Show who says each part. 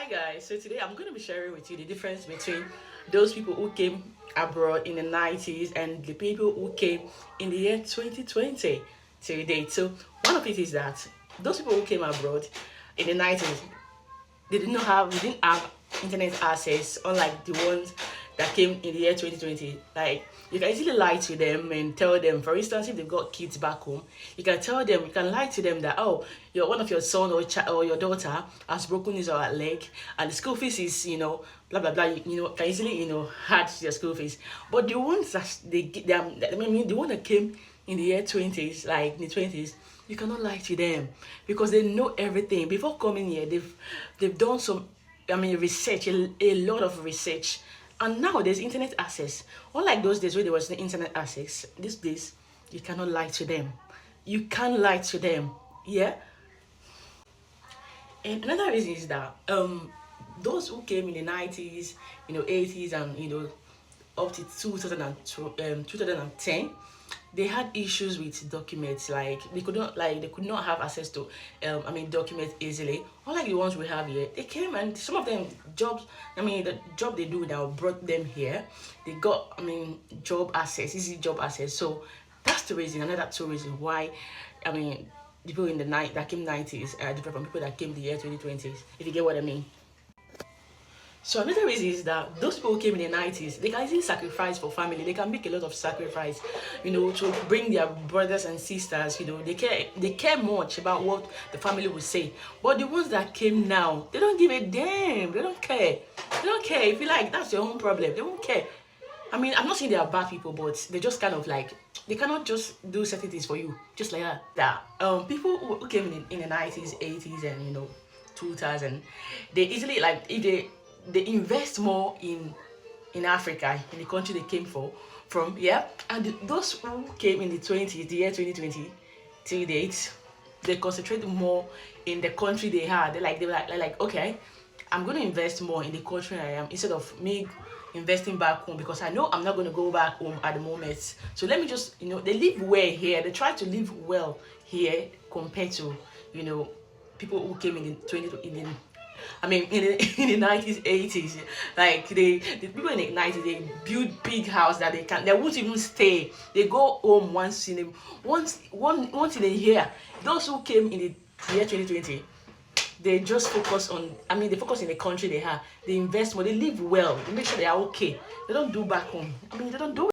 Speaker 1: Hi guys, so today I'm going to be sharing with you the difference between those people who came abroad in the 90s and the people who came in the year 2020 to date. So one of it is that those people who came abroad in the 90s, they didn't have internet access, unlike the ones that came in the year 2020. Like, you can easily lie to them and tell them, for instance, if they've got kids back home, you can lie to them that, oh, one of your son or or your daughter has broken his or her leg, and the school fees is, blah blah blah. Can easily, add their school fees. But the ones that the one that came in the year 20s, like in the 20s, you cannot lie to them because they know everything. Before coming here, they've done some, research, a lot of research. And now there's internet access. Unlike those days where there was no internet access, these days you cannot lie to them. You can't lie to them. Yeah. And another reason is that those who came in the 90s, 80s, and up to 2010, they had issues with documents. Like, they could not have access to documents easily. Unlike the ones we have here, they came, and some of them jobs, the job they do now brought them here. They got, job access, easy job access. So that's the reason, another two reasons why, people in the night that came 90s are different from people that came the year 2020s, if you get what I mean. So another reason is that those people who came in the 90s, they can easily sacrifice for family. They can make a lot of sacrifice, to bring their brothers and sisters. They care much about what the family will say. But the ones that came now, they don't give a damn. They don't care. They don't care. If you like, that's your own problem. They won't care. I'm not saying they are bad people, but they just kind of like, they cannot just do certain things for you, just like that. People who came in the 90s, 80s, and 2000, they easily, like, if they invest more in Africa, in the country they came from, yeah. And those who came in the 20s, the year 2020 till date, they concentrate more in the country they had. They're like, okay, I'm going to invest more in the country I am, instead of me investing back home, because I know I'm not going to go back home at the moment. So let me just, they live well here. They try to live well here compared to, people who came in the 20 in the in the 90s, 80s. Like, the people in the 90s, they build big house that they won't even stay. They go home once in a year. Those who came in the year 2020, they just focus on, they focus in the country they have. They invest more, they live well, they make sure they are okay. They don't do back home. They don't do